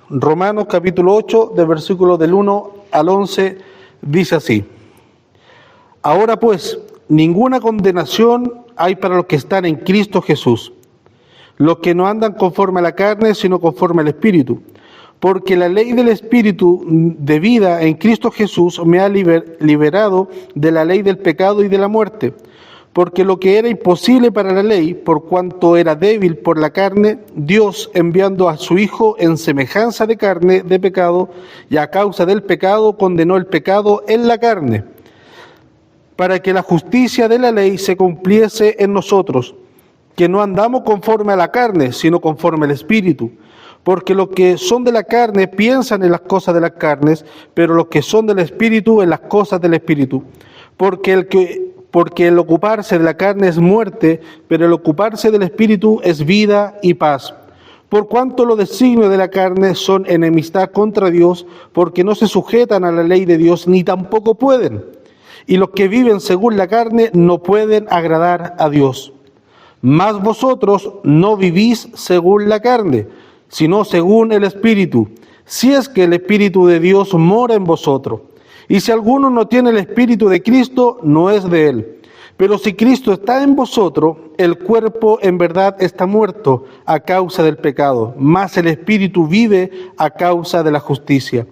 Romanos capítulo 8, del versículo del 1 al 11, dice así: Ahora pues, ninguna condenación hay para los que están en Cristo Jesús, los que no andan conforme a la carne, sino conforme al Espíritu. Porque la ley del Espíritu de vida en Cristo Jesús me ha liberado de la ley del pecado y de la muerte. Porque lo que era imposible para la ley, por cuanto era débil por la carne, Dios, enviando a su Hijo en semejanza de carne de pecado, y a causa del pecado condenó el pecado en la carne, para que la justicia de la ley se cumpliese en nosotros, que no andamos conforme a la carne, sino conforme al Espíritu. Porque los que son de la carne piensan en las cosas de las carnes, pero los que son del Espíritu en las cosas del Espíritu. Porque el ocuparse de la carne es muerte, pero el ocuparse del Espíritu es vida y paz. Por cuanto los designios de la carne son enemistad contra Dios, porque no se sujetan a la ley de Dios, ni tampoco pueden. Y los que viven según la carne no pueden agradar a Dios. Mas vosotros no vivís según la carne, sino según el Espíritu, si es que el Espíritu de Dios mora en vosotros. Y si alguno no tiene el Espíritu de Cristo, no es de él. Pero si Cristo está en vosotros, el cuerpo en verdad está muerto a causa del pecado, mas el Espíritu vive a causa de la justicia.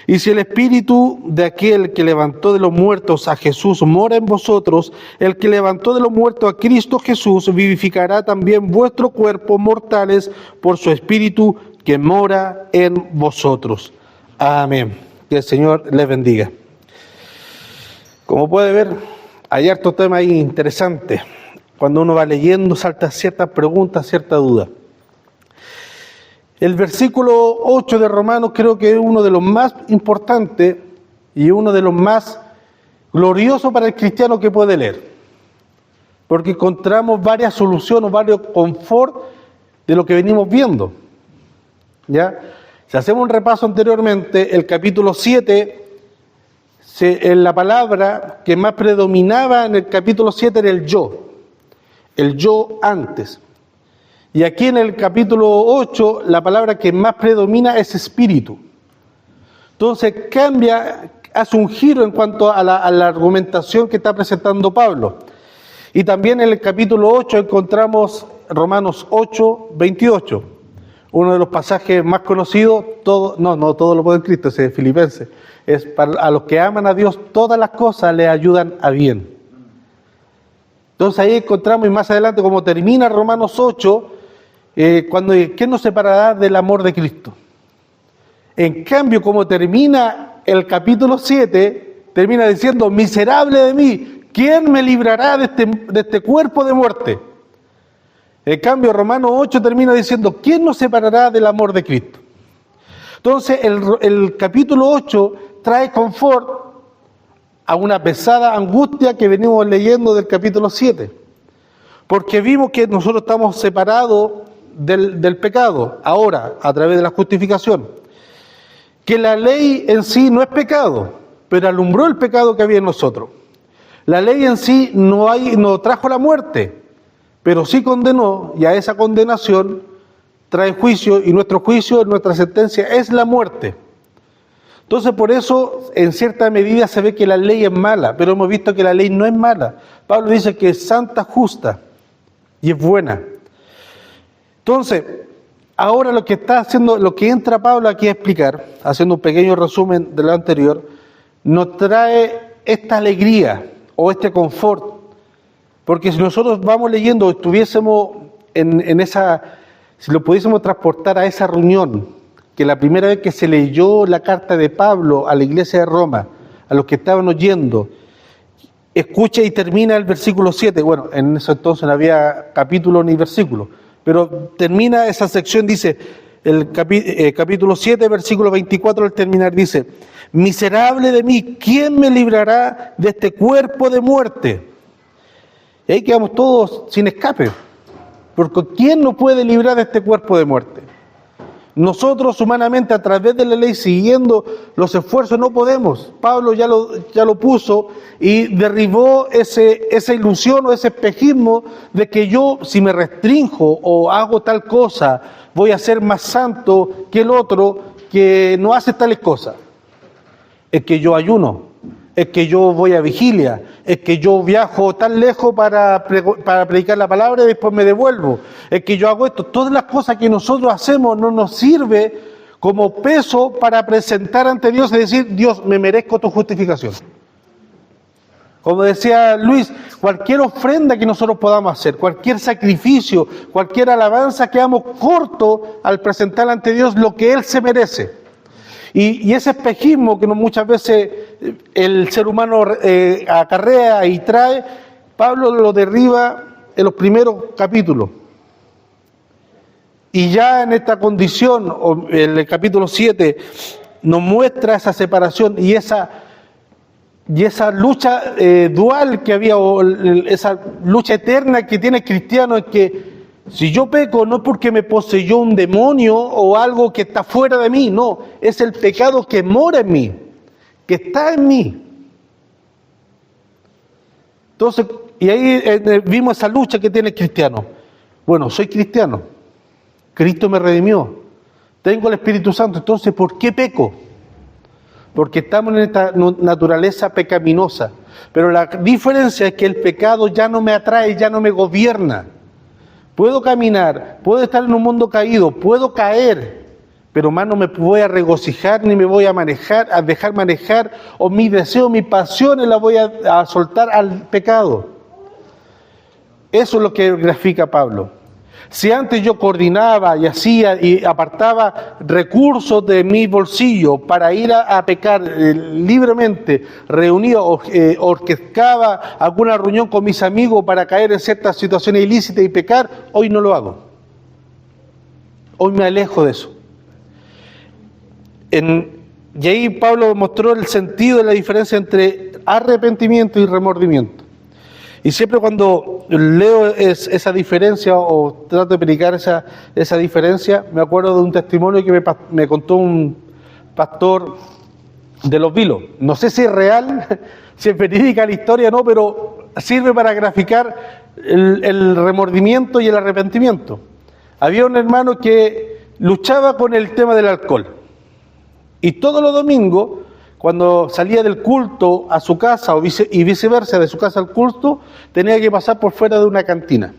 Y si el Espíritu de aquel que levantó de los muertos a Jesús mora en vosotros, el que levantó de los muertos a Cristo Jesús vivificará también vuestros cuerpos mortales por su Espíritu que mora en vosotros. Amén. Que el Señor les bendiga. Como puede ver, hay harto tema ahí interesante. Cuando uno va leyendo, salta ciertas preguntas, cierta duda. El versículo 8 de Romanos creo que es uno de los más importantes y uno de los más gloriosos para el cristiano que puede leer. Porque encontramos varias soluciones, varios confort de lo que venimos viendo. ¿Ya? Si hacemos un repaso anteriormente, el capítulo 7, en la palabra que más predominaba en el capítulo 7 era el yo antes. Y aquí en el capítulo 8, la palabra que más predomina es espíritu. Entonces cambia, hace un giro en cuanto a la argumentación que está presentando Pablo. Y también en el capítulo 8 encontramos Romanos 8, 28. Uno de los pasajes más conocidos, todo lo puede en Cristo, ese de Filipenses. Es para a los que aman a Dios, todas las cosas les ayudan a bien. Entonces ahí encontramos, y más adelante, como termina Romanos 8, ¿qué nos separará del amor de Cristo? En cambio, como termina el capítulo 7, termina diciendo: miserable de mí, ¿quién me librará de este cuerpo de muerte? En cambio, Romanos 8 termina diciendo: ¿quién nos separará del amor de Cristo? Entonces, el capítulo 8 trae confort a una pesada angustia que venimos leyendo del capítulo 7. Porque vimos que nosotros estamos separados del pecado, ahora, a través de la justificación. Que la ley en sí no es pecado, pero alumbró el pecado que había en nosotros. La ley en sí no trajo la muerte, pero sí condenó, y a esa condenación trae juicio, y nuestro juicio, nuestra sentencia es la muerte. Entonces, por eso, en cierta medida se ve que la ley es mala, pero hemos visto que la ley no es mala. Pablo dice que es santa, justa y es buena. Entonces, ahora lo que entra Pablo aquí a explicar, haciendo un pequeño resumen de lo anterior, nos trae esta alegría o este confort. Porque si nosotros vamos leyendo, estuviésemos si lo pudiésemos transportar a esa reunión, que la primera vez que se leyó la carta de Pablo a la iglesia de Roma, a los que estaban oyendo, escucha y termina el versículo 7, bueno, en ese entonces no había capítulo ni versículo, pero termina esa sección, dice, el capítulo 7, versículo 24, al terminar dice: miserable de mí, ¿quién me librará de este cuerpo de muerte? Y ahí quedamos todos sin escape, porque ¿quién nos puede librar de este cuerpo de muerte? Nosotros humanamente, a través de la ley, siguiendo los esfuerzos, no podemos. Pablo ya lo puso y derribó esa ilusión o ese espejismo de que yo, si me restrinjo o hago tal cosa, voy a ser más santo que el otro, que no hace tales cosas. Es que yo ayuno, es que yo voy a vigilia, es que yo viajo tan lejos para predicar la palabra y después me devuelvo, es que yo hago esto. Todas las cosas que nosotros hacemos no nos sirve como peso para presentar ante Dios y decir, Dios, me merezco tu justificación. Como decía Luis, cualquier ofrenda que nosotros podamos hacer, cualquier sacrificio, cualquier alabanza, quedamos cortos al presentar ante Dios lo que Él se merece. Y ese espejismo que muchas veces el ser humano acarrea y trae, Pablo lo derriba en los primeros capítulos. Y ya en esta condición, en el capítulo 7, nos muestra esa separación y esa lucha dual que había, o esa lucha eterna que tiene el cristiano, es que si yo peco no es porque me poseyó un demonio o algo que está fuera de mí, no, es el pecado que mora en mí, que está en mí. Entonces, y ahí vimos esa lucha que tiene el cristiano. Bueno, soy cristiano, Cristo me redimió, tengo el Espíritu Santo, entonces ¿por qué peco? Porque estamos en esta naturaleza pecaminosa. Pero la diferencia es que el pecado ya no me atrae, ya no me gobierna. Puedo caminar, puedo estar en un mundo caído, puedo caer, pero más no me voy a regocijar ni me voy a dejar manejar, o mi deseo, mis pasiones las voy a soltar al pecado. Eso es lo que grafica Pablo. Si antes yo coordinaba y hacía y apartaba recursos de mi bolsillo para ir a pecar libremente, reunía, orquestaba alguna reunión con mis amigos para caer en ciertas situaciones ilícitas y pecar, hoy no lo hago. Hoy me alejo de eso. Y ahí Pablo mostró el sentido de la diferencia entre arrepentimiento y remordimiento. Y siempre cuando leo esa diferencia o trato de predicar esa diferencia, me acuerdo de un testimonio que me contó un pastor de Los Vilos. No sé si es real, si es verídica la historia, no, pero sirve para graficar el remordimiento y el arrepentimiento. Había un hermano que luchaba con el tema del alcohol. Y todos los domingos, cuando salía del culto a su casa y viceversa, de su casa al culto, tenía que pasar por fuera de una cantina.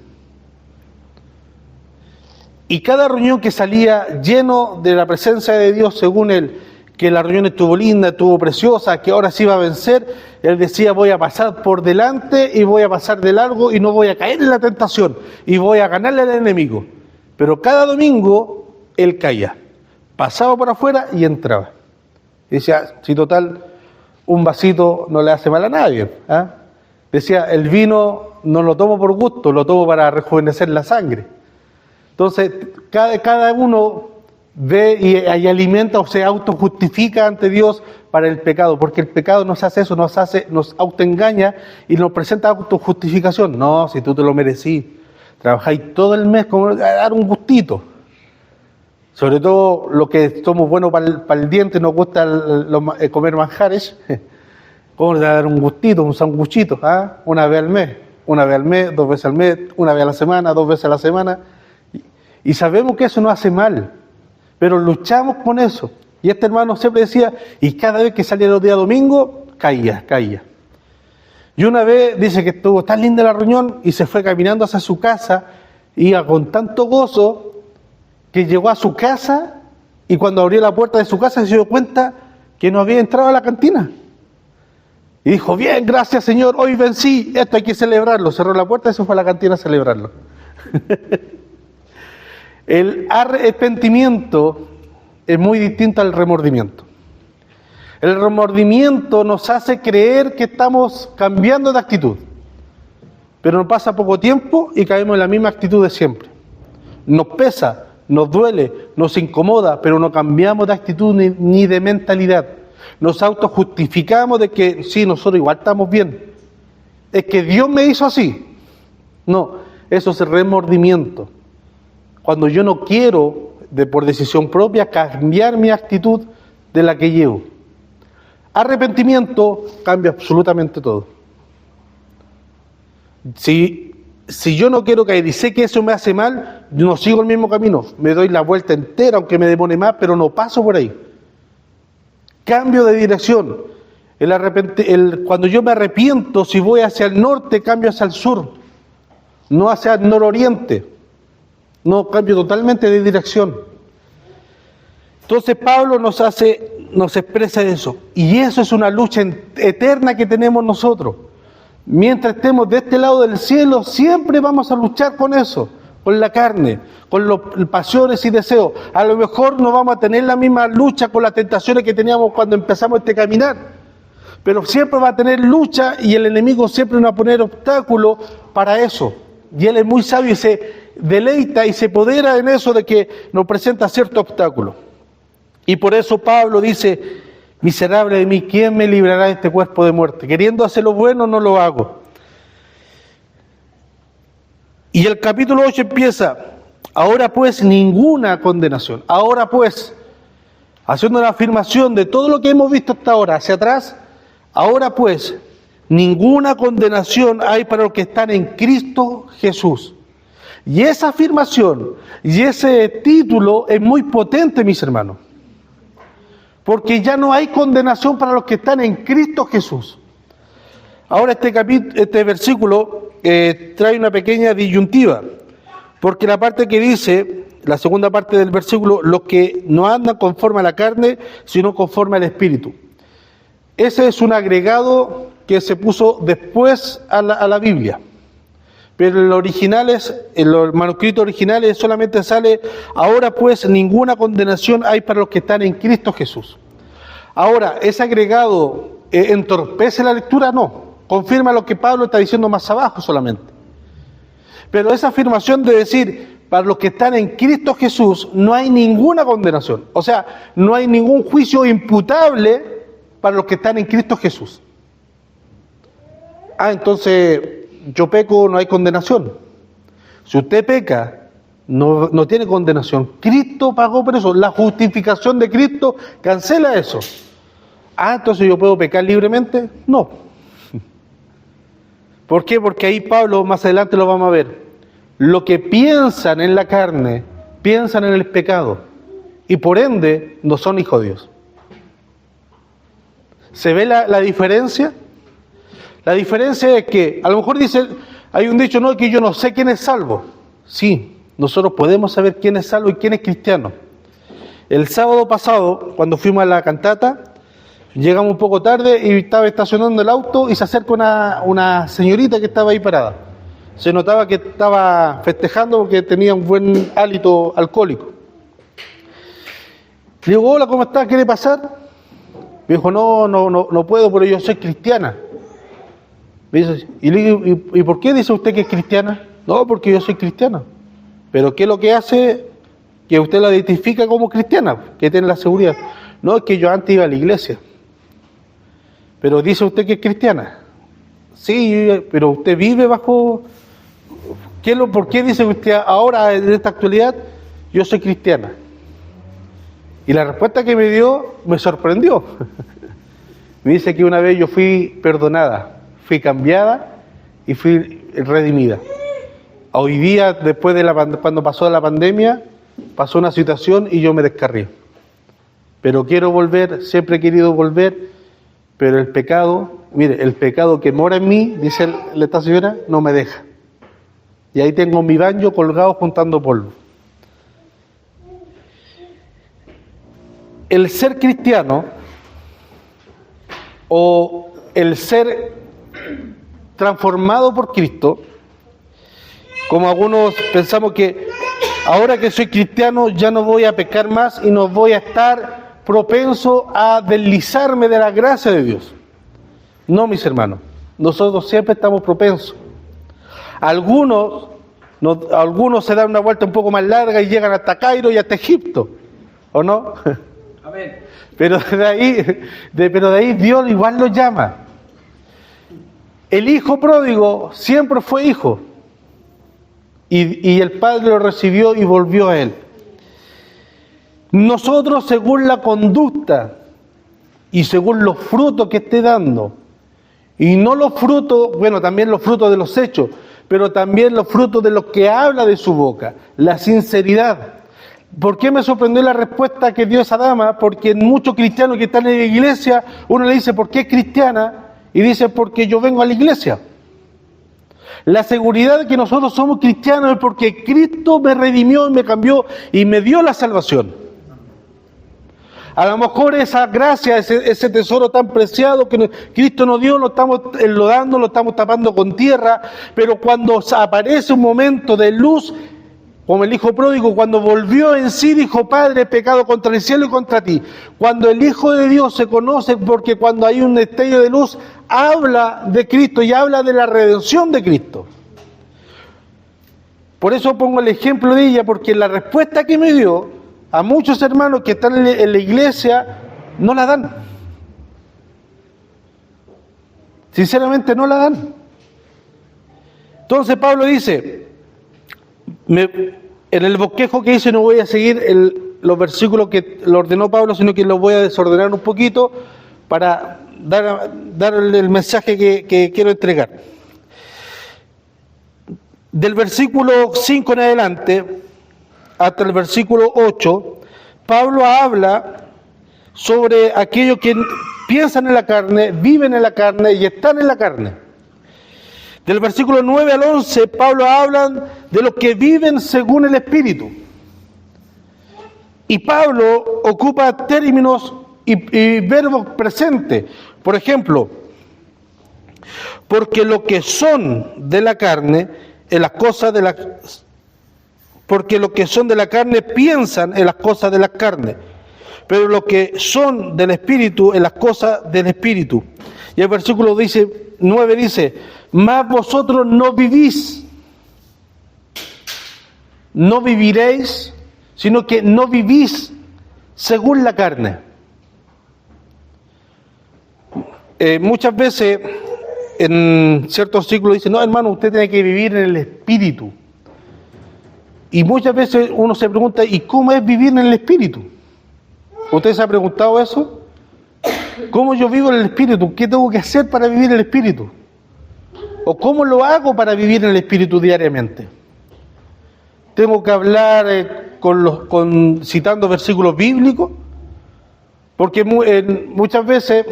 Y cada reunión que salía lleno de la presencia de Dios, según él, que la reunión estuvo linda, estuvo preciosa, que ahora sí iba a vencer, él decía, voy a pasar por delante y voy a pasar de largo y no voy a caer en la tentación y voy a ganarle al enemigo. Pero cada domingo él caía, pasaba por afuera y entraba. Y decía, si total, un vasito no le hace mal a nadie. ¿Ah? Decía, el vino no lo tomo por gusto, lo tomo para rejuvenecer la sangre. Entonces, cada uno ve y alimenta o se autojustifica ante Dios para el pecado, porque el pecado nos hace eso, nos autoengaña y nos presenta autojustificación. No, si tú te lo merecí, trabajáis todo el mes como dar un gustito. Sobre todo los que somos buenos para el diente, nos gusta comer manjares, ¿cómo le va a dar un gustito, un sanguchito? ¿Ah? Una vez al mes, 2 veces al mes, una vez a la semana, 2 veces a la semana. Y sabemos que eso no hace mal, pero luchamos con eso. Y este hermano siempre decía, y cada vez que salía los días domingos, caía. Y una vez dice que estuvo tan linda la reunión y se fue caminando hacia su casa, iba con tanto gozo, que llegó a su casa y cuando abrió la puerta de su casa se dio cuenta que no había entrado a la cantina. Y dijo, bien, gracias Señor, hoy vencí, esto hay que celebrarlo. Cerró la puerta y se fue a la cantina a celebrarlo. El arrepentimiento es muy distinto al remordimiento. El remordimiento nos hace creer que estamos cambiando de actitud, pero nos pasa poco tiempo y caemos en la misma actitud de siempre. Nos pesa, nos duele, nos incomoda, pero no cambiamos de actitud ni de mentalidad. Nos autojustificamos de que sí, nosotros igual estamos bien. Es que Dios me hizo así. No, eso es remordimiento. Cuando yo no quiero, por decisión propia, cambiar mi actitud de la que llevo. Arrepentimiento cambia absolutamente todo. Si yo no quiero caer y sé que eso me hace mal, yo no sigo el mismo camino, me doy la vuelta entera, aunque me demore más, pero no paso por ahí. Cambio de dirección. Cuando yo me arrepiento, si voy hacia el norte, cambio hacia el sur, no hacia el nororiente. No, cambio totalmente de dirección. Entonces Pablo nos expresa eso. Y eso es una lucha eterna que tenemos nosotros. Mientras estemos de este lado del cielo, siempre vamos a luchar con eso, con la carne, con las pasiones y deseos. A lo mejor no vamos a tener la misma lucha con las tentaciones que teníamos cuando empezamos este caminar, pero siempre va a tener lucha y el enemigo siempre nos va a poner obstáculos para eso. Y él es muy sabio y se deleita y se apodera en eso de que nos presenta cierto obstáculo. Y por eso Pablo dice: miserable de mí, ¿quién me librará de este cuerpo de muerte? Queriendo hacer lo bueno, no lo hago. Y el capítulo 8 empieza: ahora pues ninguna condenación. Ahora pues, haciendo una afirmación de todo lo que hemos visto hasta ahora, hacia atrás, ahora pues, ninguna condenación hay para los que están en Cristo Jesús. Y esa afirmación y ese título es muy potente, mis hermanos. Porque ya no hay condenación para los que están en Cristo Jesús. Ahora este versículo trae una pequeña disyuntiva, porque la parte que dice, la segunda parte del versículo, los que no andan conforme a la carne, sino conforme al Espíritu. Ese es un agregado que se puso después a la Biblia. Pero en los manuscritos originales solamente sale: ahora pues ninguna condenación hay para los que están en Cristo Jesús. Ahora, ¿ese agregado entorpece la lectura? No, confirma lo que Pablo está diciendo más abajo solamente. Pero esa afirmación de decir: para los que están en Cristo Jesús no hay ninguna condenación, o sea, no hay ningún juicio imputable para los que están en Cristo Jesús. Entonces yo peco, no hay condenación. Si usted peca, no tiene condenación. Cristo pagó por eso. La justificación de Cristo cancela eso. Entonces yo puedo pecar libremente. No. ¿Por qué? Porque ahí Pablo, más adelante lo vamos a ver, lo que piensan en la carne, piensan en el pecado, y por ende no son hijos de Dios. ¿Se ve la diferencia? La diferencia es que, a lo mejor hay un dicho, no, que yo no sé quién es salvo. Sí, nosotros podemos saber quién es salvo y quién es cristiano. El sábado pasado, cuando fuimos a la cantata, llegamos un poco tarde y estaba estacionando el auto y se acerca una señorita que estaba ahí parada. Se notaba que estaba festejando porque tenía un buen hálito alcohólico. Le digo: hola, ¿cómo estás? ¿Quiere pasar? Me dijo: no puedo, pero yo soy cristiana. Y le digo: ¿y por qué dice usted que es cristiana? No, porque yo soy cristiana. ¿Pero qué es lo que hace que usted la identifica como cristiana? Que tiene la seguridad. No, es que yo antes iba a la iglesia. ¿Pero dice usted que es cristiana? Sí, pero usted vive bajo... ¿Por qué dice usted ahora, en esta actualidad, yo soy cristiana? Y la respuesta que me dio me sorprendió. Me dice que una vez yo fui perdonada, fui cambiada y fui redimida. Hoy día, después de cuando pasó la pandemia, pasó una situación y yo me descarrié. Pero quiero volver, siempre he querido volver, pero el pecado, mire, el pecado que mora en mí, dice esta señora, no me deja. Y ahí tengo mi banjo colgado juntando polvo. El ser cristiano o el ser transformado por Cristo, como algunos pensamos que ahora que soy cristiano ya no voy a pecar más y no voy a estar propenso a deslizarme de la gracia de Dios. No, mis hermanos, nosotros siempre estamos propensos. Algunos se dan una vuelta un poco más larga y llegan hasta Cairo y hasta Egipto, ¿o no? Amén. Pero de ahí Dios igual lo llama. El hijo pródigo siempre fue hijo. Y el padre lo recibió y volvió a él. Nosotros, según la conducta y según los frutos que esté dando, y no los frutos, bueno, también los frutos de los hechos, pero también los frutos de lo que habla de su boca, la sinceridad. ¿Por qué me sorprendió la respuesta que dio esa dama? Porque muchos cristianos que están en la iglesia, uno le dice, ¿por qué es cristiana? Y dice, porque yo vengo a la iglesia. La seguridad de que nosotros somos cristianos es porque Cristo me redimió y me cambió y me dio la salvación. A lo mejor esa gracia, ese tesoro tan preciado que Cristo nos dio, lo estamos enlodando, lo estamos tapando con tierra, pero cuando aparece un momento de luz, como el hijo pródigo, cuando volvió en sí, dijo, Padre, he pecado contra el cielo y contra ti. Cuando el Hijo de Dios se conoce, porque cuando hay un destello de luz, habla de Cristo y habla de la redención de Cristo. Por eso pongo el ejemplo de ella, porque la respuesta que me dio a muchos hermanos que están en la iglesia, no la dan. Sinceramente no la dan. Entonces Pablo dice, en el bosquejo que hice no voy a seguir los versículos que lo ordenó Pablo, sino que los voy a desordenar un poquito para dar el mensaje que quiero entregar. Del versículo 5 en adelante hasta el versículo 8, Pablo habla sobre aquellos que piensan en la carne, viven en la carne y están en la carne. Del versículo 9 al 11, Pablo habla de los que viven según el Espíritu. Y Pablo ocupa términos y verbos presentes. Por ejemplo, porque lo que son de la carne, en las cosas de la... Porque los que son de la carne piensan en las cosas de la carne, pero los que son del Espíritu en las cosas del Espíritu. Y el versículo 9 dice, mas vosotros no vivís, no viviréis, sino que no vivís según la carne. Muchas veces en ciertos círculos dicen, no hermano, usted tiene que vivir en el Espíritu. Y muchas veces uno se pregunta, ¿y cómo es vivir en el Espíritu? ¿Usted se ha preguntado eso? ¿Cómo yo vivo en el Espíritu? ¿Qué tengo que hacer para vivir en el Espíritu? ¿O cómo lo hago para vivir en el Espíritu diariamente? ¿Tengo que hablar citando versículos bíblicos? Porque muchas veces,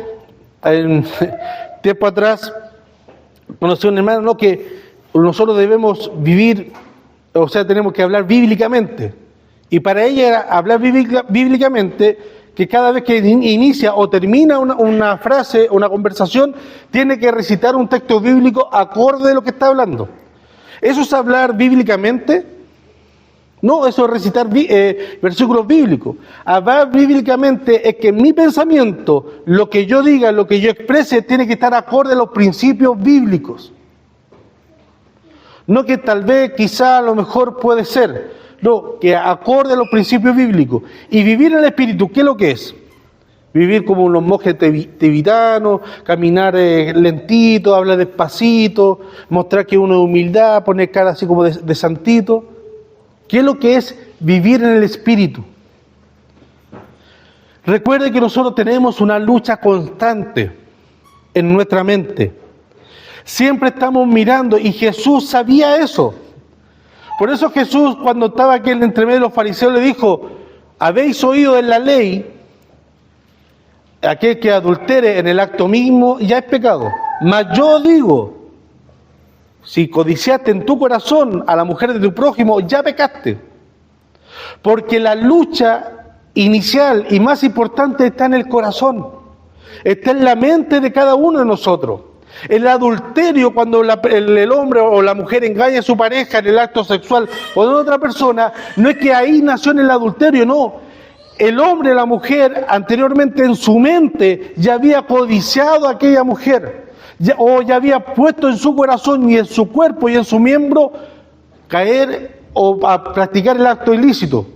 tiempo atrás, conocí a un hermano que nosotros debemos vivir, o sea, tenemos que hablar bíblicamente. Y para ella era hablar bíblicamente, que cada vez que inicia o termina una frase, una conversación, tiene que recitar un texto bíblico acorde a lo que está hablando. ¿Eso es hablar bíblicamente? No, eso es recitar versículos bíblicos. Hablar bíblicamente es que mi pensamiento, lo que yo diga, lo que yo exprese, tiene que estar acorde a los principios bíblicos. No que tal vez, quizá, a lo mejor puede ser. No, que acorde a los principios bíblicos. Y vivir en el Espíritu, ¿qué es lo que es? Vivir como los monjes tibetanos, caminar lentito, hablar despacito, mostrar que uno es humildad, poner cara así como de santito. ¿Qué es lo que es vivir en el Espíritu? Recuerde que nosotros tenemos una lucha constante en nuestra mente. Siempre estamos mirando, y Jesús sabía eso. Por eso Jesús, cuando estaba aquí en entre medio de los fariseos, le dijo, habéis oído en la ley, aquel que adultere en el acto mismo ya es pecado. Mas yo digo, si codiciaste en tu corazón a la mujer de tu prójimo, ya pecaste. Porque la lucha inicial y más importante está en el corazón, está en la mente de cada uno de nosotros. El adulterio, cuando el hombre o la mujer engaña a su pareja en el acto sexual o de otra persona, no es que ahí nació en el adulterio, no. El hombre o la mujer anteriormente en su mente ya había codiciado a aquella mujer, ya había puesto en su corazón y en su cuerpo y en su miembro caer o a practicar el acto ilícito.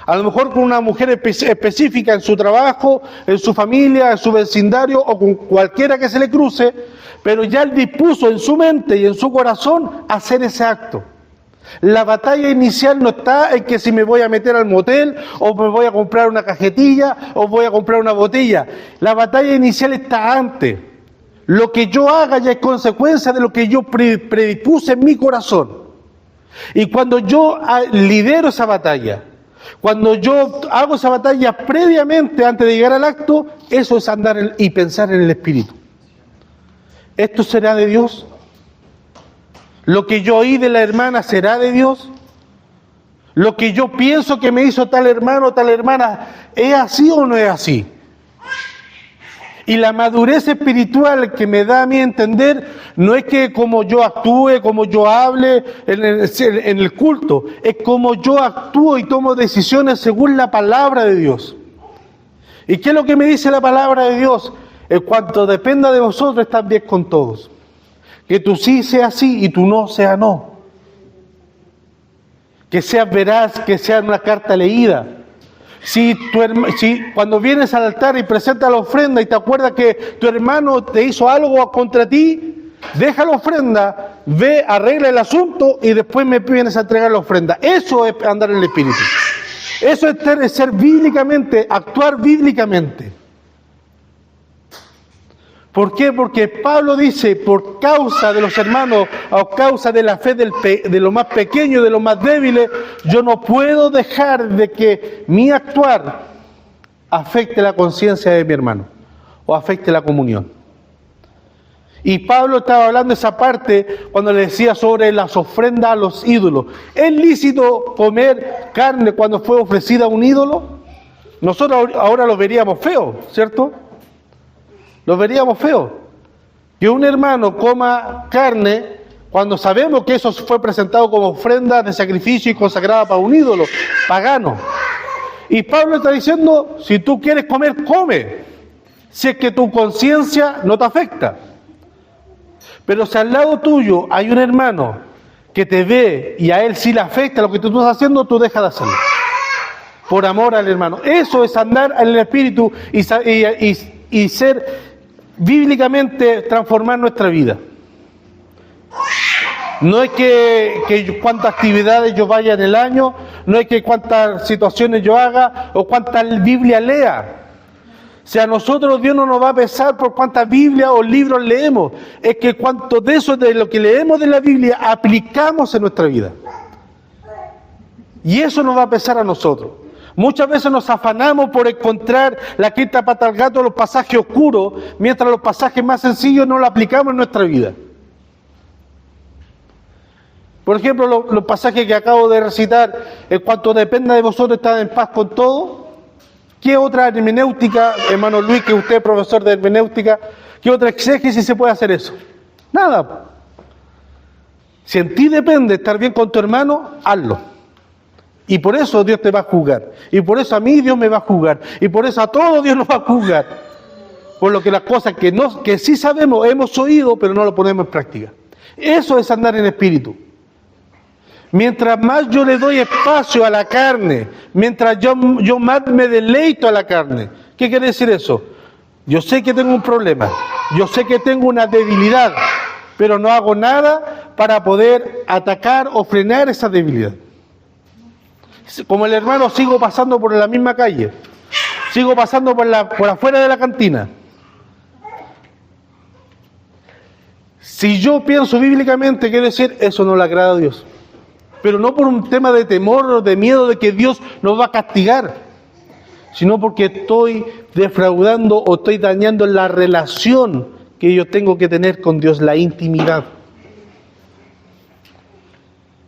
A lo mejor con una mujer específica en su trabajo, en su familia, en su vecindario o con cualquiera que se le cruce, pero ya él dispuso en su mente y en su corazón hacer ese acto. La batalla inicial no está en que si me voy a meter al motel o me voy a comprar una cajetilla o voy a comprar una botella. La batalla inicial está antes. Lo que yo haga ya es consecuencia de lo que yo predispuse en mi corazón. Y cuando yo lidero esa batalla, cuando yo hago esa batalla previamente antes de llegar al acto, eso es andar y pensar en el Espíritu. ¿Esto será de Dios? ¿Lo que yo oí de la hermana será de Dios? ¿Lo que yo pienso que me hizo tal hermano o tal hermana es así o no es así? Y la madurez espiritual que me da a mí entender no es que como yo actúe, como yo hable en el culto, es como yo actúo y tomo decisiones según la palabra de Dios. ¿Y qué es lo que me dice la palabra de Dios? En cuanto dependa de vosotros, están bien con todos. Que tu sí sea sí y tu no sea no. Que seas veraz, que sea una carta leída. Si cuando vienes al altar y presentas la ofrenda y te acuerdas que tu hermano te hizo algo contra ti, deja la ofrenda, ve, arregla el asunto y después me vienes a entregar la ofrenda. Eso es andar en el Espíritu. Eso es ser bíblicamente, actuar bíblicamente. ¿Por qué? Porque Pablo dice, por causa de los hermanos, a causa de la fe de los más pequeños, de los más débiles, yo no puedo dejar de que mi actuar afecte la conciencia de mi hermano o afecte la comunión. Y Pablo estaba hablando esa parte cuando le decía sobre las ofrendas a los ídolos. ¿Es lícito comer carne cuando fue ofrecida a un ídolo? Nosotros ahora lo veríamos feo, ¿cierto? Lo veríamos feo. Que un hermano coma carne cuando sabemos que eso fue presentado como ofrenda de sacrificio y consagrada para un ídolo pagano. Y Pablo está diciendo, si tú quieres comer, come. Si es que tu conciencia no te afecta. Pero si al lado tuyo hay un hermano que te ve y a él sí le afecta lo que tú estás haciendo, tú dejas de hacerlo. Por amor al hermano. Eso es andar en el Espíritu y ser bíblicamente transformar nuestra vida. No es que cuántas actividades yo vaya en el año, no es que cuántas situaciones yo haga o cuántas Biblias lea. Si a nosotros Dios no nos va a pesar por cuántas Biblias o libros leemos, es que cuánto de eso, de lo que leemos de la Biblia, aplicamos en nuestra vida. Y eso nos va a pesar a nosotros. Muchas veces nos afanamos por encontrar la quinta pata al gato, los pasajes oscuros, mientras los pasajes más sencillos no los aplicamos en nuestra vida. Por ejemplo, los pasajes que acabo de recitar, en cuanto dependa de vosotros, estad en paz con todo. ¿Qué otra hermenéutica, hermano Luis, que usted es profesor de hermenéutica, qué otra exégesis se puede hacer eso? Nada. Si en ti depende estar bien con tu hermano, hazlo. Y por eso Dios te va a juzgar. Y por eso a mí Dios me va a juzgar. Y por eso a todos Dios nos va a juzgar. Por lo que las cosas que sí sabemos, hemos oído, pero no lo ponemos en práctica. Eso es andar en espíritu. Mientras más yo le doy espacio a la carne, mientras yo más me deleito a la carne. ¿Qué quiere decir eso? Yo sé que tengo un problema. Yo sé que tengo una debilidad. Pero no hago nada para poder atacar o frenar esa debilidad. Como el hermano, sigo pasando por la misma calle, sigo pasando por afuera de la cantina. Si yo pienso bíblicamente, quiero decir, eso no le agrada a Dios. Pero no por un tema de temor o de miedo de que Dios nos va a castigar, sino porque estoy defraudando o estoy dañando la relación que yo tengo que tener con Dios, la intimidad.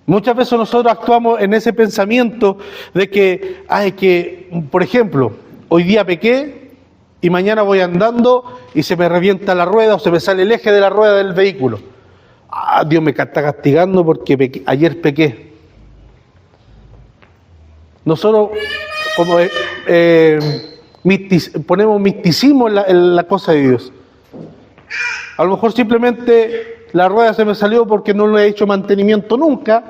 Muchas veces nosotros actuamos en ese pensamiento de que, por ejemplo, hoy día pequé y mañana voy andando y se me revienta la rueda o se me sale el eje de la rueda del vehículo. Dios me está castigando porque ayer pequé. Nosotros como ponemos misticismo en la cosa de Dios. A lo mejor simplemente la rueda se me salió porque no le he hecho mantenimiento nunca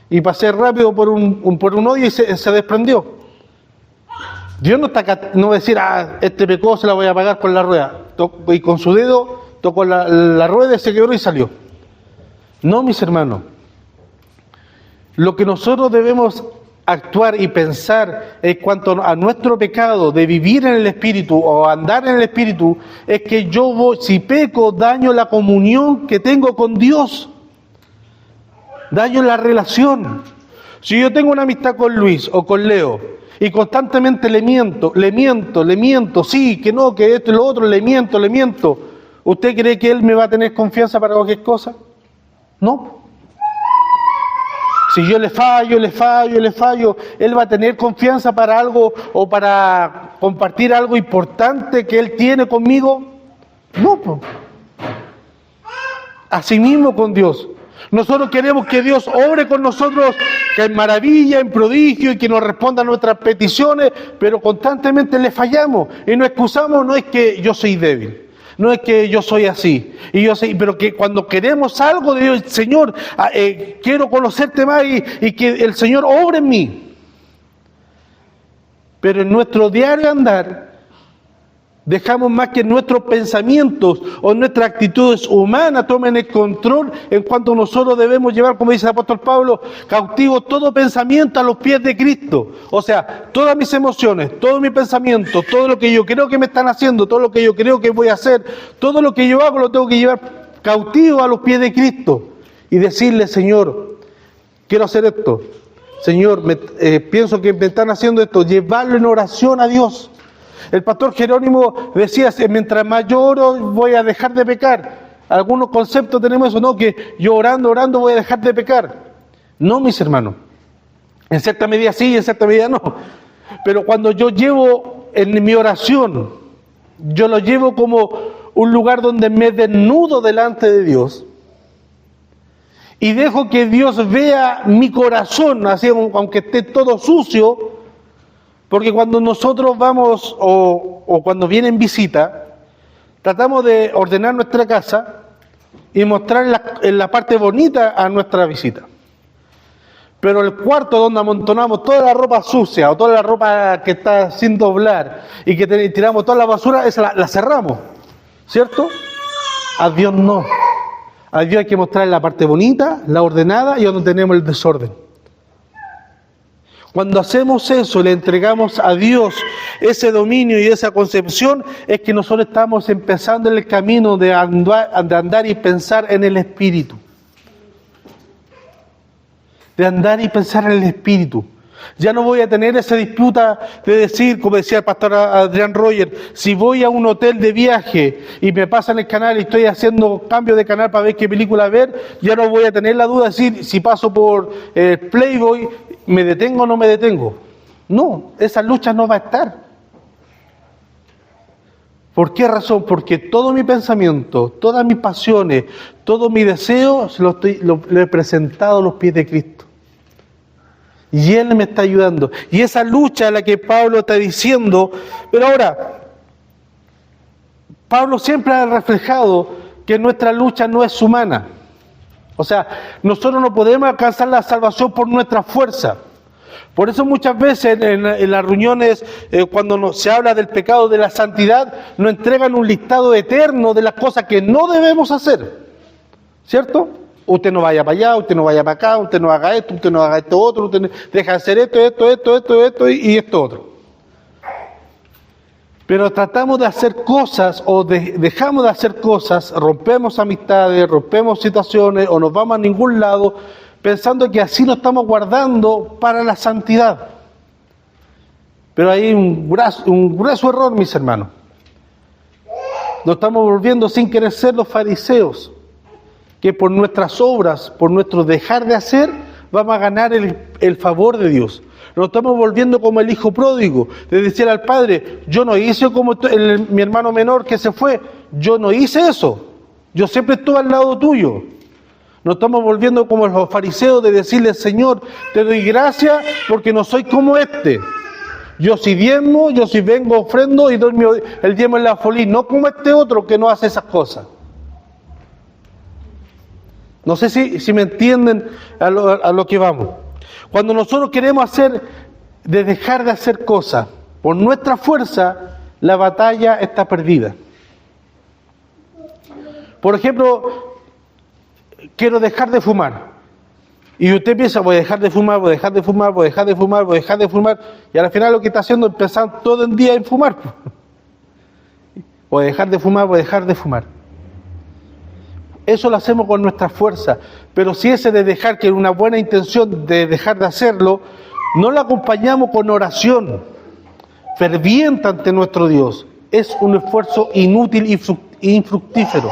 y pasé rápido por un hoyo y se desprendió. Dios no va a decir, este pecado se la voy a pagar con la rueda. Y con su dedo tocó la rueda y se quebró y salió. No, mis hermanos. Lo que nosotros debemos actuar y pensar en cuanto a nuestro pecado de vivir en el Espíritu o andar en el Espíritu, es que yo voy, si peco, daño la comunión que tengo con Dios, daño la relación. Si yo tengo una amistad con Luis o con Leo y constantemente le miento, sí, que no, que esto y lo otro, le miento, ¿usted cree que él me va a tener confianza para cualquier cosa? No. Si yo le fallo, él va a tener confianza para algo o para compartir algo importante que él tiene conmigo. No, pues. Así mismo con Dios. Nosotros queremos que Dios obre con nosotros, que en maravilla, en prodigio y que nos responda a nuestras peticiones, pero constantemente le fallamos y nos excusamos. No es que yo soy débil, no es que yo soy así, pero que cuando queremos algo de Dios, Señor, quiero conocerte más y que el Señor obre en mí. Pero en nuestro diario andar, dejamos más que nuestros pensamientos o nuestras actitudes humanas tomen el control en cuanto nosotros debemos llevar, como dice el apóstol Pablo, cautivo todo pensamiento a los pies de Cristo. O sea, todas mis emociones, todo mi pensamiento, todo lo que yo creo que me están haciendo, todo lo que yo creo que voy a hacer, todo lo que yo hago lo tengo que llevar cautivo a los pies de Cristo y decirle, Señor, quiero hacer esto. Señor, pienso que me están haciendo esto, llevarlo en oración a Dios. El pastor Jerónimo decía, mientras más yo oro voy a dejar de pecar. Algunos conceptos tenemos eso, ¿no? Que yo orando voy a dejar de pecar. No, mis hermanos. En cierta medida sí, en cierta medida no. Pero cuando yo llevo en mi oración, yo lo llevo como un lugar donde me desnudo delante de Dios y dejo que Dios vea mi corazón, así aunque esté todo sucio. Porque cuando nosotros vamos o cuando vienen visita, tratamos de ordenar nuestra casa y mostrar en la parte bonita a nuestra visita. Pero el cuarto donde amontonamos toda la ropa sucia o toda la ropa que está sin doblar y que tiramos toda la basura, esa la cerramos, ¿cierto? A Dios no. A Dios hay que mostrar la parte bonita, la ordenada y donde tenemos el desorden. Cuando hacemos eso, le entregamos a Dios ese dominio y esa concepción, es que nosotros estamos empezando en el camino de andar y pensar en el Espíritu. De andar y pensar en el Espíritu. Ya no voy a tener esa disputa de decir, como decía el pastor Adrián Roger, si voy a un hotel de viaje y me pasan el canal y estoy haciendo cambio de canal para ver qué película ver, ya no voy a tener la duda de decir, si paso por Playboy, ¿me detengo o no me detengo? No, esa lucha no va a estar. ¿Por qué razón? Porque todo mi pensamiento, todas mis pasiones, todo mi deseo, lo he presentado a los pies de Cristo. Y Él me está ayudando. Y esa lucha a la que Pablo está diciendo, pero ahora, Pablo siempre ha reflejado que nuestra lucha no es humana. O sea, nosotros no podemos alcanzar la salvación por nuestra fuerza. Por eso muchas veces en las reuniones, cuando se habla del pecado, de la santidad, nos entregan un listado eterno de las cosas que no debemos hacer. ¿Cierto? Usted no vaya para allá, usted no vaya para acá, usted no haga esto, usted no haga esto otro, usted deja de hacer esto y esto otro. Pero tratamos de hacer cosas o dejamos de hacer cosas, rompemos amistades, rompemos situaciones o nos vamos a ningún lado pensando que así nos estamos guardando para la santidad. Pero hay un grueso error, mis hermanos. Nos estamos volviendo sin querer ser los fariseos, que por nuestras obras, por nuestro dejar de hacer, vamos a ganar el favor de Dios. Nos estamos volviendo como el hijo pródigo, de decir al padre, yo no hice como mi hermano menor que se fue, yo no hice eso, yo siempre estuve al lado tuyo. Nos estamos volviendo como los fariseos de decirle, Señor, te doy gracias porque no soy como este. Yo sí diezmo, yo sí vengo, ofrendo y doy el diezmo en la folí, no como este otro que no hace esas cosas. No sé si me entienden a lo que vamos. Cuando nosotros queremos dejar de hacer cosas por nuestra fuerza, la batalla está perdida. Por ejemplo, quiero dejar de fumar. Y usted piensa, voy a dejar de fumar, voy a dejar de fumar, voy a dejar de fumar, voy a dejar de fumar, y al final lo que está haciendo es empezar todo el día en fumar. Voy a dejar de fumar, voy a dejar de fumar. Eso lo hacemos con nuestra fuerza, pero si ese de dejar, que es una buena intención de dejar de hacerlo, no lo acompañamos con oración ferviente ante nuestro Dios, es un esfuerzo inútil y infructífero,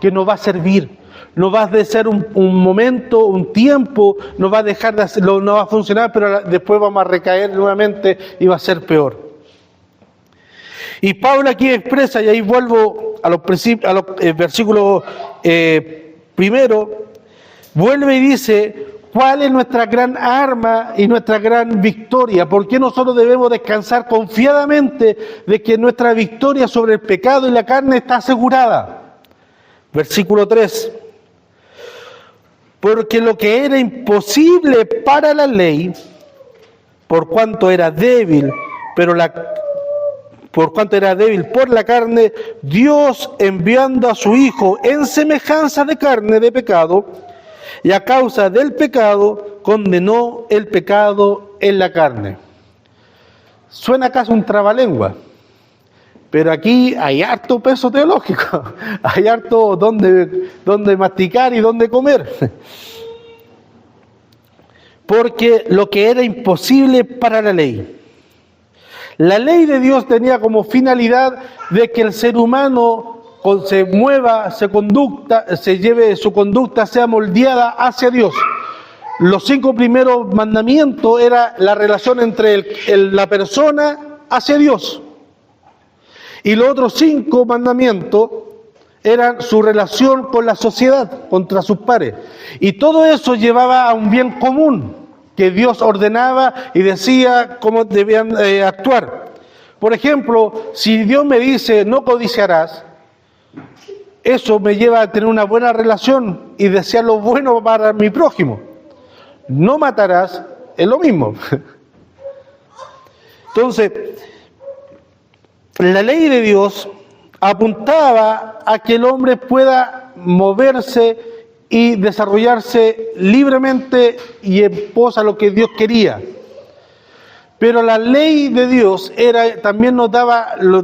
que no va a servir. No va a ser un momento, un tiempo, no va a dejar de hacerlo, no va a funcionar, pero después vamos a recaer nuevamente y va a ser peor. Y Pablo aquí expresa, y ahí vuelvo a los versículos primero, vuelve y dice, ¿cuál es nuestra gran arma y nuestra gran victoria? ¿Por qué nosotros debemos descansar confiadamente de que nuestra victoria sobre el pecado y la carne está asegurada? Versículo 3. Porque lo que era imposible para la ley, por cuanto era débil, por la carne, Dios, enviando a su Hijo en semejanza de carne de pecado, y a causa del pecado, condenó el pecado en la carne. Suena casi un trabalengua, pero aquí hay harto peso teológico, hay harto donde masticar y donde comer. Porque lo que era imposible para la ley de Dios tenía como finalidad de que el ser humano se mueva, se lleve su conducta, sea moldeada hacia Dios. Los 5 primeros mandamientos era la relación entre la persona hacia Dios. Y los otros 5 mandamientos eran su relación con la sociedad, contra sus pares. Y todo eso llevaba a un bien común que Dios ordenaba y decía cómo debían actuar. Por ejemplo, si Dios me dice no codiciarás, eso me lleva a tener una buena relación y desear lo bueno para mi prójimo. No matarás, es lo mismo. Entonces, la ley de Dios apuntaba a que el hombre pueda moverse y desarrollarse libremente y en pos a lo que Dios quería. Pero la ley de Dios también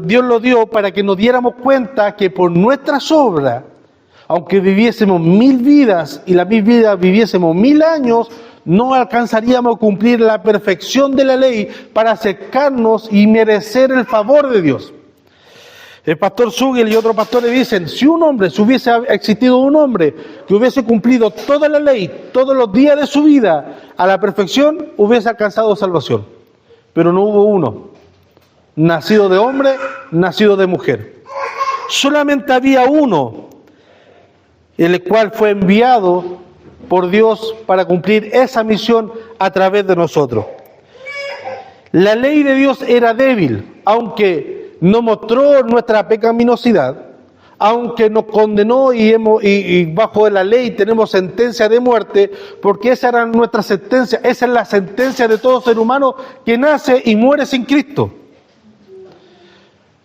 Dios lo dio para que nos diéramos cuenta que por nuestras obras, aunque viviésemos 1000 vidas y la 1000 vidas viviésemos 1000 años, no alcanzaríamos a cumplir la perfección de la ley para acercarnos y merecer el favor de Dios. El pastor Sugel y otros pastores dicen, si hubiese existido un hombre que hubiese cumplido toda la ley, todos los días de su vida a la perfección, hubiese alcanzado salvación. Pero no hubo uno, nacido de hombre, nacido de mujer. Solamente había uno, el cual fue enviado por Dios para cumplir esa misión a través de nosotros. La ley de Dios era débil, aunque no mostró nuestra pecaminosidad, aunque nos condenó y bajo la ley tenemos sentencia de muerte, porque esa era nuestra sentencia, esa es la sentencia de todo ser humano que nace y muere sin Cristo.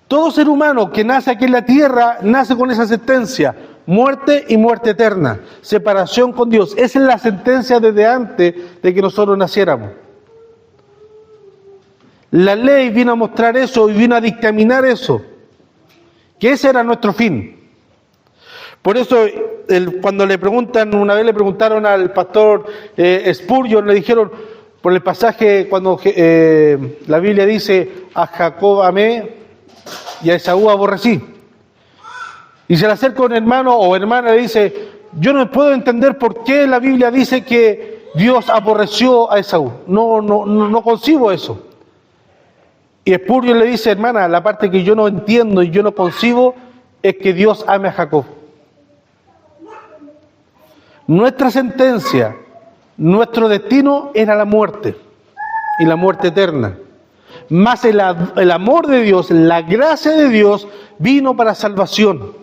Todo ser humano que nace aquí en la tierra nace con esa sentencia, muerte y muerte eterna, separación con Dios. Esa es la sentencia desde antes de que nosotros naciéramos. La ley vino a mostrar eso y vino a dictaminar eso, que ese era nuestro fin. Por eso, cuando una vez le preguntaron al pastor Spurgeon, le dijeron, por el pasaje cuando la Biblia dice, a Jacob amé y a Esaú aborrecí. Y se le acerca un hermano o hermana y le dice, yo no puedo entender por qué la Biblia dice que Dios aborreció a Esaú. No concibo eso. Y Spurgeon le dice, hermana, la parte que yo no entiendo y yo no concibo es que Dios ame a Jacob. Nuestra sentencia, nuestro destino era la muerte y la muerte eterna. Más el amor de Dios, la gracia de Dios vino para salvación.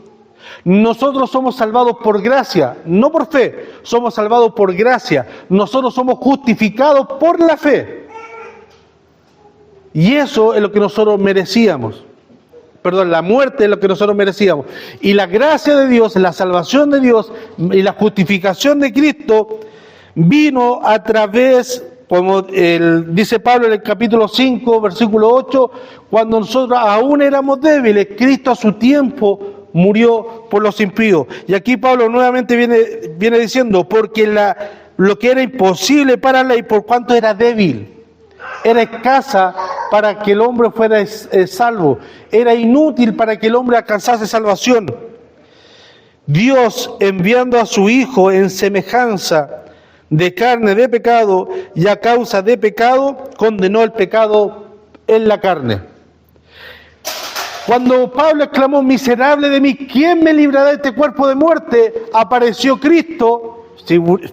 Nosotros somos salvados por gracia, no por fe, somos salvados por gracia. Nosotros somos justificados por la fe. Y eso es lo que nosotros merecíamos. La muerte es lo que nosotros merecíamos. Y la gracia de Dios, la salvación de Dios y la justificación de Cristo vino a través, como dice Pablo en el capítulo 5, versículo 8, cuando nosotros aún éramos débiles, Cristo a su tiempo murió por los impíos. Y aquí Pablo nuevamente viene diciendo, porque lo que era imposible para la ley, por cuanto era débil, era escasa para que el hombre fuera salvo, era inútil para que el hombre alcanzase salvación. Dios, enviando a su Hijo en semejanza de carne de pecado, y a causa de pecado condenó el pecado en la carne. Cuando Pablo exclamó, miserable de mí, ¿quién me librará de este cuerpo de muerte? Apareció Cristo,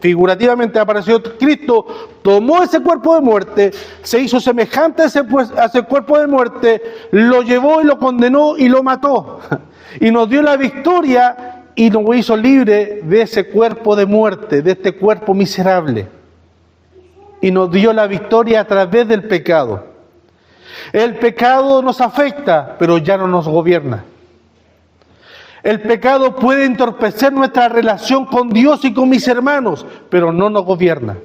figurativamente apareció Cristo, tomó ese cuerpo de muerte, se hizo semejante a ese cuerpo de muerte, lo llevó y lo condenó y lo mató. Y nos dio la victoria y nos hizo libre de ese cuerpo de muerte, de este cuerpo miserable. Y nos dio la victoria a través del pecado. El pecado nos afecta, pero ya no nos gobierna. El pecado puede entorpecer nuestra relación con Dios y con mis hermanos, pero no nos gobierna.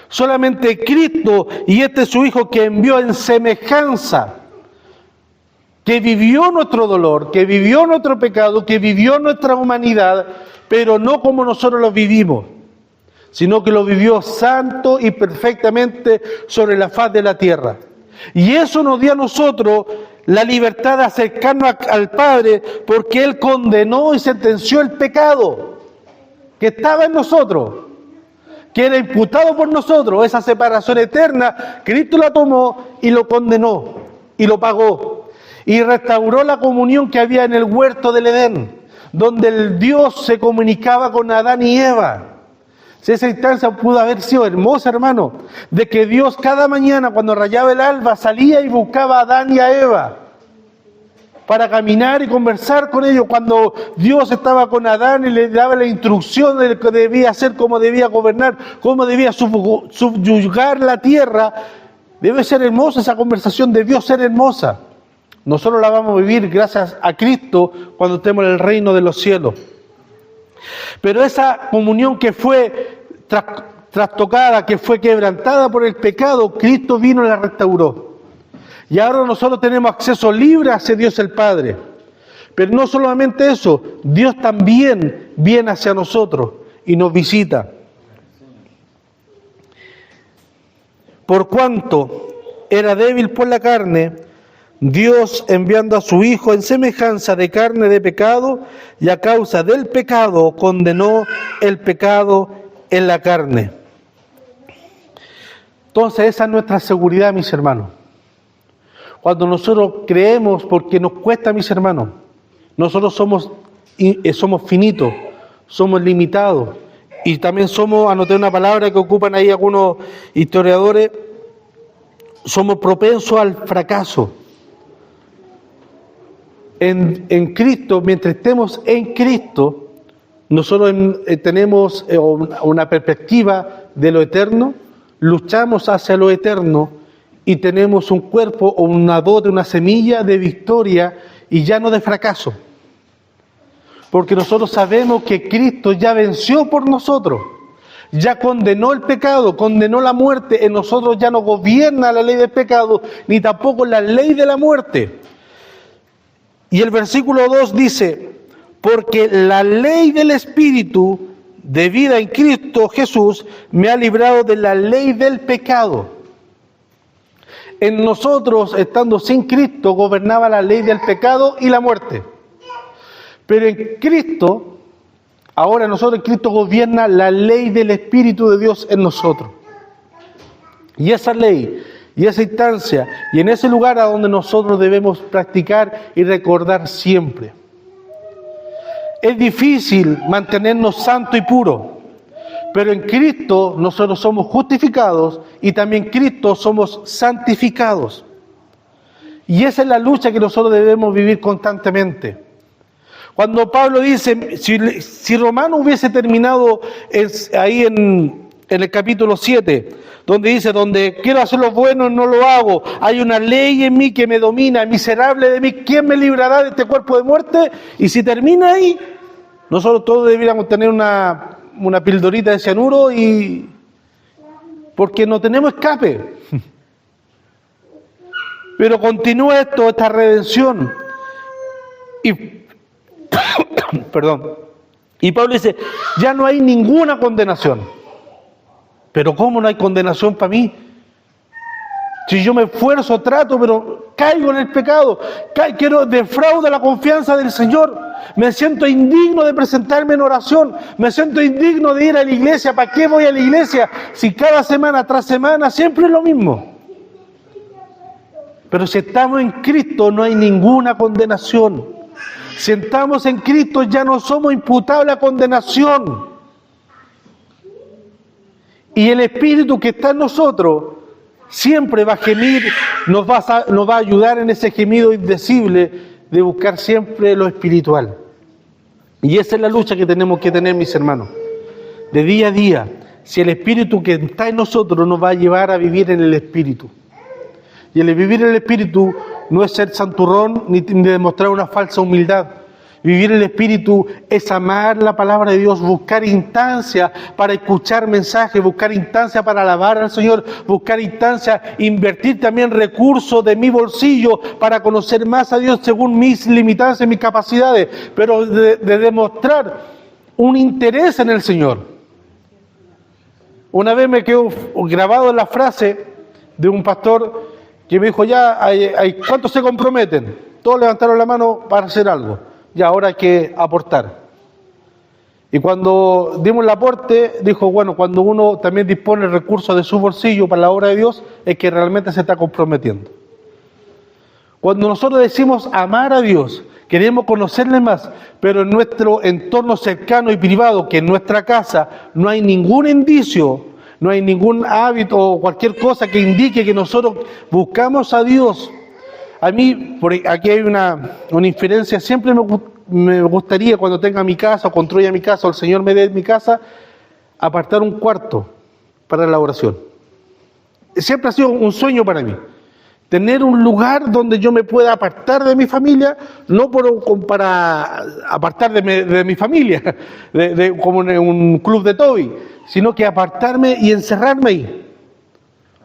Solamente Cristo, y este es su Hijo que envió en semejanza, que vivió nuestro dolor, que vivió nuestro pecado, que vivió nuestra humanidad, pero no como nosotros lo vivimos, sino que lo vivió santo y perfectamente sobre la faz de la tierra. Y eso nos dio a nosotros la libertad de acercarnos al Padre, porque Él condenó y sentenció el pecado que estaba en nosotros, que era imputado por nosotros, esa separación eterna. Cristo la tomó y lo condenó y lo pagó. Y restauró la comunión que había en el huerto del Edén, donde el Dios se comunicaba con Adán y Eva. Si esa instancia pudo haber sido hermosa, hermano, de que Dios cada mañana cuando rayaba el alba salía y buscaba a Adán y a Eva para caminar y conversar con ellos. Cuando Dios estaba con Adán y le daba la instrucción de lo que debía hacer, cómo debía gobernar, cómo debía subyugar la tierra, debe ser hermosa esa conversación, debió ser hermosa. Nosotros la vamos a vivir gracias a Cristo cuando estemos en el reino de los cielos. Pero esa comunión que fue trastocada, que fue quebrantada por el pecado, Cristo vino y la restauró. Y ahora nosotros tenemos acceso libre hacia Dios el Padre. Pero no solamente eso, Dios también viene hacia nosotros y nos visita. Por cuanto era débil por la carne, Dios, enviando a su Hijo en semejanza de carne de pecado, y a causa del pecado condenó el pecado en la carne. Entonces esa es nuestra seguridad, mis hermanos. Cuando nosotros creemos, porque nos cuesta, mis hermanos, nosotros somos finitos, somos limitados, y también somos, anoté una palabra que ocupan ahí algunos historiadores, somos propensos al fracaso. En Cristo, mientras estemos en Cristo, nosotros tenemos una perspectiva de lo eterno, luchamos hacia lo eterno y tenemos un cuerpo o una dote, una semilla de victoria y ya no de fracaso. Porque nosotros sabemos que Cristo ya venció por nosotros, ya condenó el pecado, condenó la muerte, en nosotros ya no gobierna la ley del pecado, ni tampoco la ley de la muerte. Y el versículo 2 dice, porque la ley del Espíritu de vida en Cristo Jesús me ha librado de la ley del pecado. En nosotros, estando sin Cristo, gobernaba la ley del pecado y la muerte. Pero en Cristo, ahora nosotros en Cristo gobierna la ley del Espíritu de Dios en nosotros. Y esa ley y esa instancia, y en ese lugar a donde nosotros debemos practicar y recordar siempre. Es difícil mantenernos santos y puros, pero en Cristo nosotros somos justificados y también en Cristo somos santificados. Y esa es la lucha que nosotros debemos vivir constantemente. Cuando Pablo dice, si Romano hubiese terminado ahí en el capítulo 7, donde dice, donde quiero hacer lo bueno no lo hago, hay una ley en mí que me domina, miserable de mí, ¿quién me librará de este cuerpo de muerte? Y si termina ahí, nosotros todos deberíamos tener una pildorita de cianuro y porque no tenemos escape. Pero continúa esta redención. Y perdón. Y Pablo dice, ya no hay ninguna condenación. Pero ¿cómo no hay condenación para mí? Si yo me esfuerzo, trato, pero caigo en el pecado, defraudo la confianza del Señor, me siento indigno de presentarme en oración, me siento indigno de ir a la iglesia. ¿Para qué voy a la iglesia si cada semana tras semana siempre es lo mismo? Pero si estamos en Cristo no hay ninguna condenación. Si estamos en Cristo ya no somos imputables a condenación. Y el Espíritu que está en nosotros siempre va a gemir, nos va a ayudar en ese gemido indecible de buscar siempre lo espiritual. Y esa es la lucha que tenemos que tener, mis hermanos, de día a día. Si el Espíritu que está en nosotros nos va a llevar a vivir en el Espíritu. Y el vivir en el Espíritu no es ser santurrón ni demostrar una falsa humildad. Vivir en el Espíritu es amar la palabra de Dios, buscar instancias para escuchar mensajes, buscar instancias para alabar al Señor, buscar instancias, invertir también recursos de mi bolsillo para conocer más a Dios según mis limitancias, mis capacidades, pero de demostrar un interés en el Señor. Una vez me quedó grabado la frase de un pastor que me dijo, ¿cuántos se comprometen? Todos levantaron la mano para hacer algo. Ya, ahora hay que aportar. Y cuando dimos el aporte, dijo, bueno, cuando uno también dispone recursos de su bolsillo para la obra de Dios, es que realmente se está comprometiendo. Cuando nosotros decimos amar a Dios, queremos conocerle más, pero en nuestro entorno cercano y privado, que en nuestra casa, no hay ningún indicio, no hay ningún hábito o cualquier cosa que indique que nosotros buscamos a Dios. A mí, aquí hay una inferencia, siempre me gustaría cuando tenga mi casa o construya mi casa o el Señor me dé mi casa, apartar un cuarto para la oración. Siempre ha sido un sueño para mí, tener un lugar donde yo me pueda apartar de mi familia, no para apartar de mi familia, como en un club de Toby, sino que apartarme y encerrarme ahí.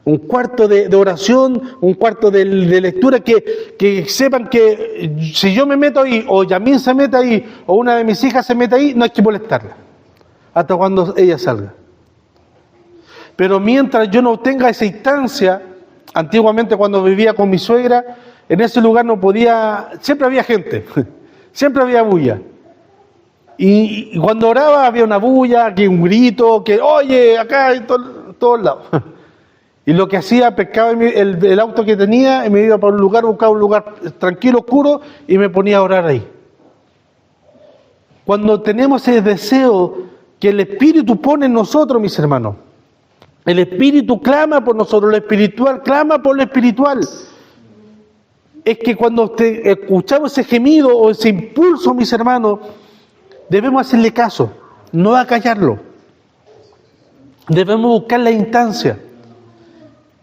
Un cuarto de oración, un cuarto de lectura, que sepan que si yo me meto ahí, o Yamín se mete ahí, o una de mis hijas se mete ahí, no hay que molestarla, hasta cuando ella salga. Pero mientras yo no tenga esa instancia, antiguamente cuando vivía con mi suegra, en ese lugar no podía, siempre había gente, siempre había bulla. Y cuando oraba había una bulla, que un grito, que oye, acá, en todos lados. Y lo que hacía, pescaba el auto que tenía y me iba para un lugar, buscaba un lugar tranquilo, oscuro, y me ponía a orar ahí. Cuando tenemos ese deseo que el Espíritu pone en nosotros, mis hermanos, el Espíritu clama por nosotros, lo espiritual clama por lo espiritual. Es que cuando escuchamos ese gemido o ese impulso, mis hermanos, debemos hacerle caso, no acallarlo. Debemos buscar la instancia.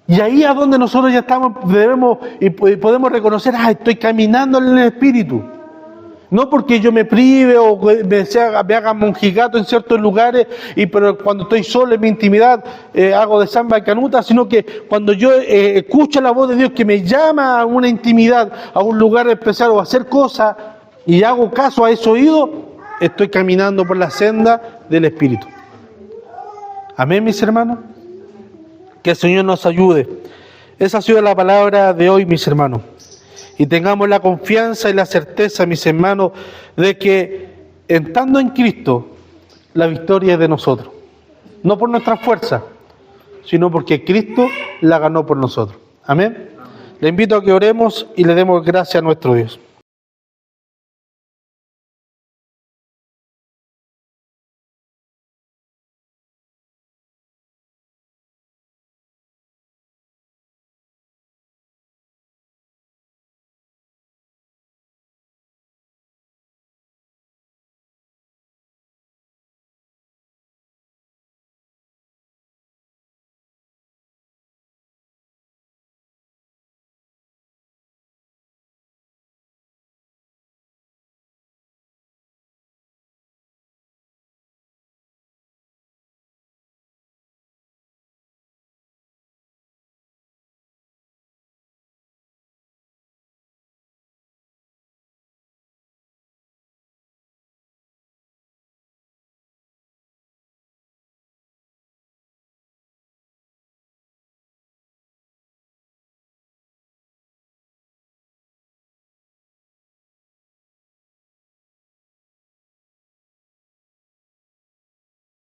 Y ahí a donde nosotros ya estamos, debemos y podemos reconocer, estoy caminando en el Espíritu. No porque yo me prive o me haga monjigato en ciertos lugares, pero cuando estoy solo en mi intimidad hago de samba y canuta, sino que cuando yo escucho la voz de Dios que me llama a una intimidad, a un lugar especial o a hacer cosas, y hago caso a ese oído, estoy caminando por la senda del Espíritu. Amén, mis hermanos. Que el Señor nos ayude. Esa ha sido la palabra de hoy, mis hermanos. Y tengamos la confianza y la certeza, mis hermanos, de que estando en Cristo, la victoria es de nosotros. No por nuestra fuerza, sino porque Cristo la ganó por nosotros. Amén. Le invito a que oremos y le demos gracias a nuestro Dios.